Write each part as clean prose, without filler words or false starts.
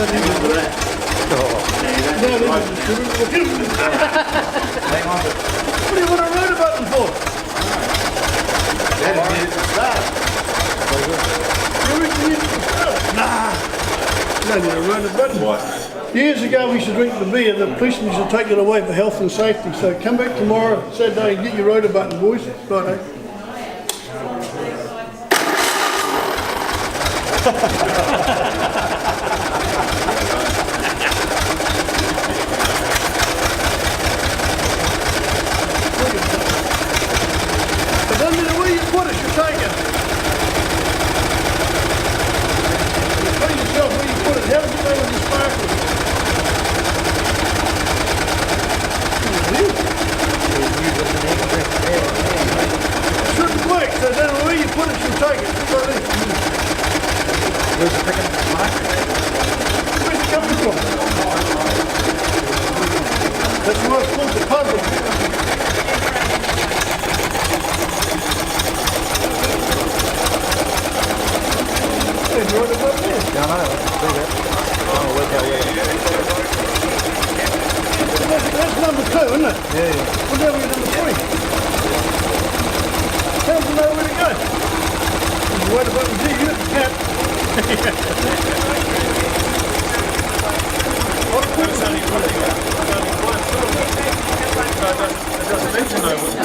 What do you want a rotor button for? Nah. You don't need a rotor button. What? Years ago we used to drink the beer, the policemen used to take it away for health and safety. So come back tomorrow, Saturday, and get your rotor button, boys. Righto. It doesn't matter where you put it, you take it. You tell yourself where you put it. How does it go with the sparkles? It shouldn't work, so it doesn't matter where you put it, you take it. Where's it coming from? That's why it's called the puzzle. Hey, you wrote it up there? Yeah, I know. Trying to work out where. That's number 2, isn't it? Yeah. What about number 3? How does it know where to go? You wrote it up and you hit the cap.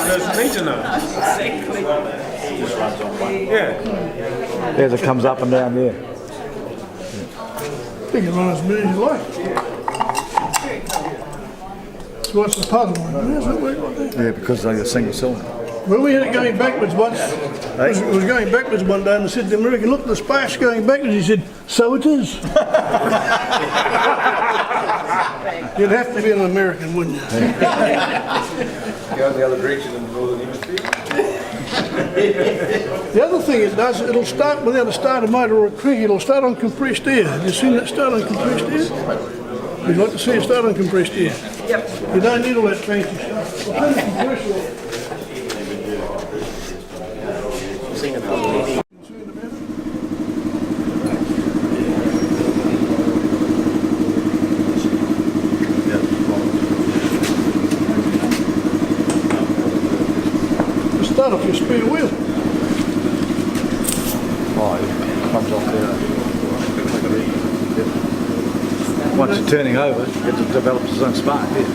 Doesn't need to know. Yeah. As it comes up and down there. You can run as many as you like. So what's the puzzle? How's that work like that? Yeah, because they're a single cylinder. Well, we had it going backwards once. It was going backwards one day and I said to the American, look, the spark's going backwards. He said, so it is. You'd have to be an American, wouldn't you? Go the other direction in the northern hemisphere. The other thing it does, it'll start without a starter motor or a crank. It'll start on compressed air. Have you seen that start on compressed air? You'd like to see it start on compressed air? Yep. You don't need all that fancy stuff. I'll turn the compressor off. Start off your spare wheel. Oh, it comes off there. Once you're turning over, it develops its own spark, yeah.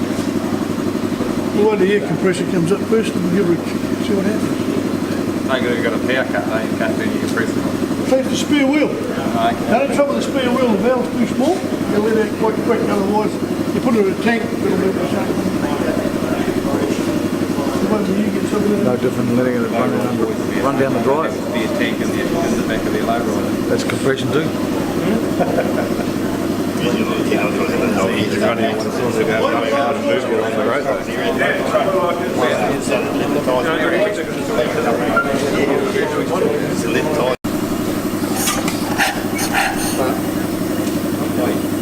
Well, wait till the air compressor comes up first and we'll give it see what happens. You've got a power cut, though. You can't do any compressor. Take the spare wheel. The only trouble with the spare wheel, the valve's too small. You'll let it quite quick, otherwise you put it in a tank, it'll make the same. No different than letting it run down the drive. The tank in the back of the low rider. That's compression too. He's running one source about running out of movement on the road.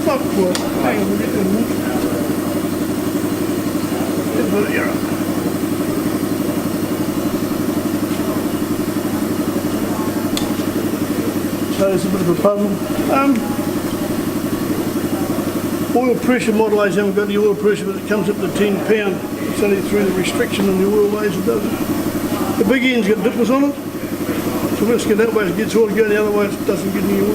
Fuck what? Hang on, we'll get them. You're up. So it's a bit of a puzzle. Oil pressure modulator haven't got the oil pressure, but it comes up to 10 pound. It's only through the restriction on the oil laser does it. The big end's got dippers on it. So when it's get that way it gets oil, go the other way it doesn't get any oil.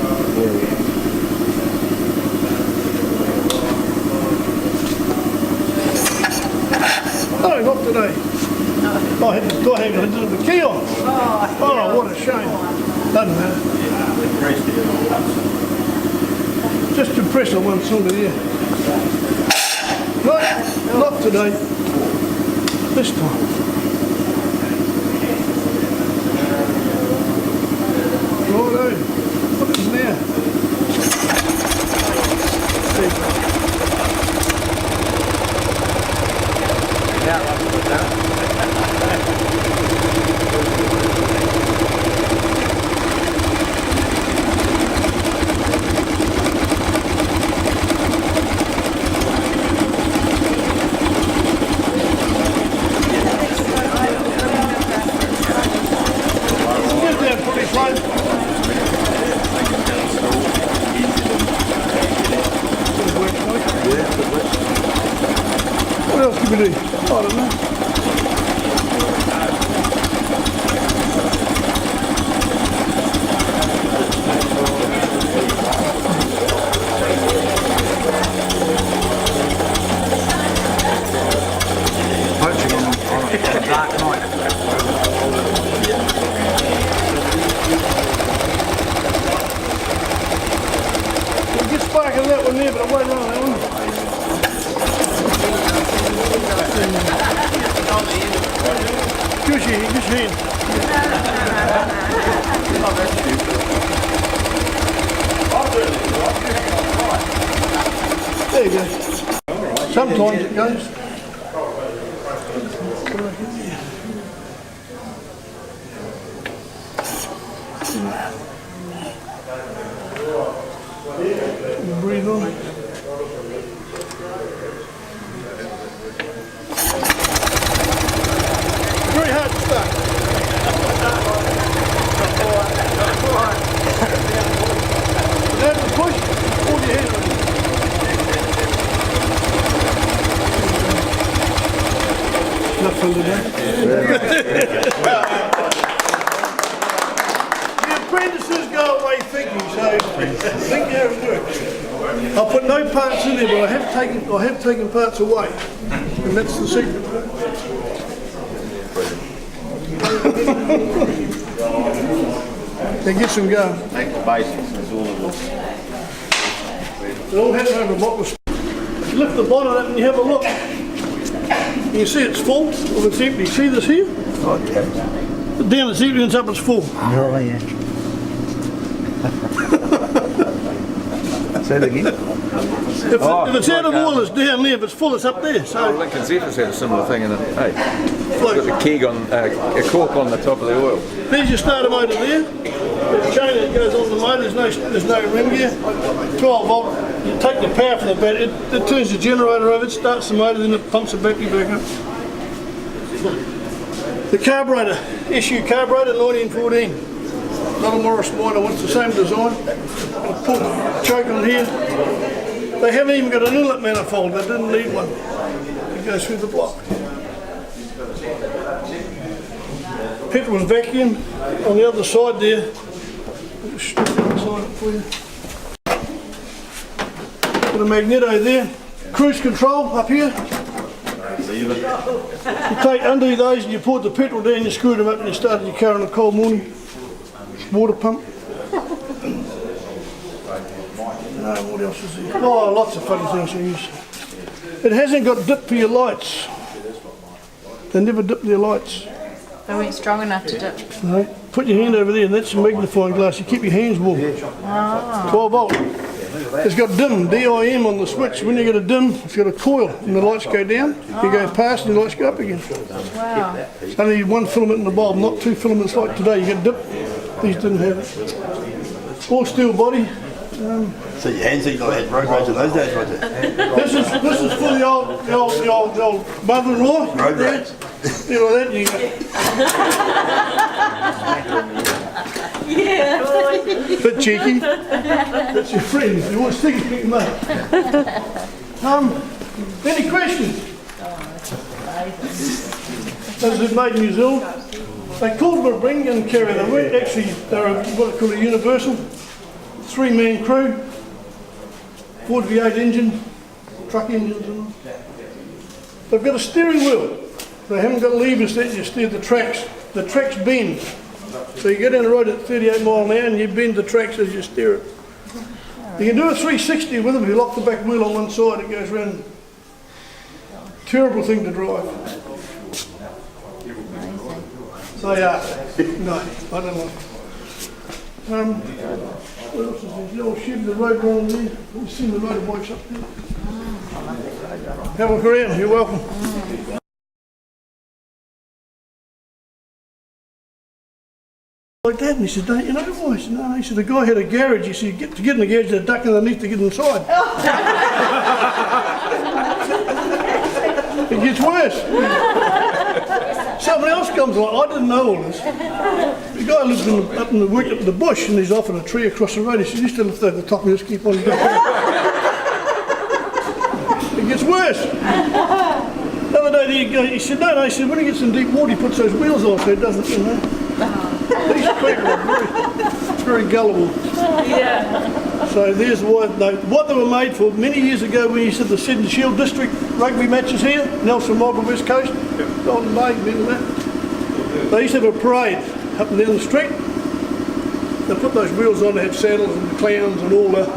No, not today. I had to hang on to the key on. Oh, what a shame. Doesn't matter. Just to press on one cylinder, yeah. Right, not today. This time. Righto. What is now? else can we do? I don't know. Poaching on a dark night. We'll get sparking that one there, but I won't run that one. Cushy, just hand. There you go. Sometimes it goes. Breathe on it. Very hard to start. Then push, hold your hand on it. Enough for today. The apprentices go away thinking, so think how it works. I put no parts in there, but I have taken parts away, and that's the secret. They get some going. That's the basics, that's all it is. It all happens over a bottle of You lift the bonnet up and you have a look. You see it's full, or it's empty. See this here? Down it's empty and it's up it's full. Oh, yeah. Say that again. If it's out of oil, it's down there. If it's full, it's up there. So Lincoln Zephyrs had a similar thing in it. Hey, float. got the keg on, a cork on the top of the oil. There's your starter motor there. The chain that goes on the motor, there's no rim gear. 12 volt. You take the power from the battery, it turns the generator over, it starts the motor, then it pumps the battery back up. The carburetor, SU carburetor 1914. Not a Morris Minor, it's the same design. Pull the choke on here. They haven't even got an inlet manifold, they didn't need one. It goes through the block. Petrol's vacuum on the other side there. I'll just strip the other side up for you. Got a magneto there. Cruise control up here. You take undo those and you poured the petrol down, you screwed them up and you started your car on a cold morning. Water pump. What else is there? Oh, lots of funny things to use. It hasn't got dip for your lights. They never dip their lights. They weren't strong enough to dip. No. Put your hand over there and that's a magnifying glass. You keep your hands warm. 12 volt. It's got dim, D-I-M on the switch. When you get a dim, it's got a coil and the lights go down. You go past and the lights go up again. Wow. It's only one filament in the bulb, not two filaments like today. You get dip. These didn't have it. All steel body. So your hands ain't got had road rage in those days, was it? This is for the old mother-in-law. Road rage. You know that you go. Yeah. Bit cheeky. That's your friend. You want to stick it, pick him up. Any questions? This is made in New Zealand. They called them a ring gun carrier. They weren't actually, they're what they call a universal. 3-man crew. Ford V8 engine, truck engines and all. They've got a steering wheel. They haven't got levers that you steer the tracks. The tracks bend. So you go down the road at 38 mile an hour and you bend the tracks as you steer it. You can do a 360 with them if you lock the back wheel on one side, it goes round. Terrible thing to drive. So yeah, no, I don't like it. What else is there? The old shed, the road running there. You've seen the motorbikes up there. Have a look around, you're welcome. Like that, and he said, don't you know why? I said, no, he said, the guy had a garage. He said, to get in the garage, they'd duck underneath to get inside. It gets worse. Someone else comes along, I didn't know all this. The guy lives up in the bush and he's off in a tree across the road. He said, you still lift over the top and just keep on going. It gets worse. you go, he said, no, he said, when he gets in deep water, he puts those wheels on so it doesn't, you know. These people are very gullible. Yeah. So there's what they were made for many years ago when you said the Sydney Shield District rugby matches here, Nelson Marlborough West Coast, Golden Bay, remember that? They used to have a parade up and down the street. They put those wheels on, they had saddles and clowns and all the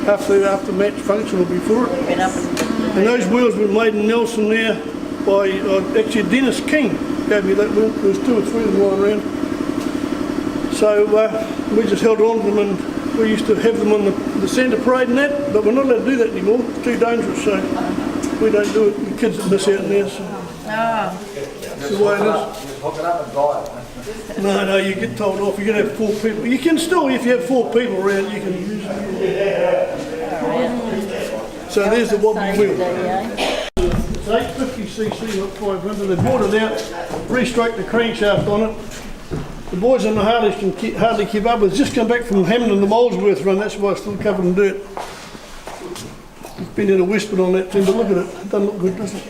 after match function or before it. And those wheels were made in Nelson there by actually Dennis King gave me that wheel. There was 2 or 3 of them lying around. So we just held on to them, and we used to have them on the centre parade and that, but we're not allowed to do that anymore. It's too dangerous, so we don't do it. The kids that miss out now, so that's the way it is. Hook it up and drive. No, you get told off. You can have 4 people. You can still, if you have 4 people around, you can use it. So there's the wobbly wheel. It's 850cc, not 500. They brought it out, re-stroked the crankshaft on it. The boys on the Harleys can hardly keep up. It's just come back from Hammond and the Molesworth run. That's why it's still covered in dirt. It's been in a whisper on that thing, but look at it. It doesn't look good, does it?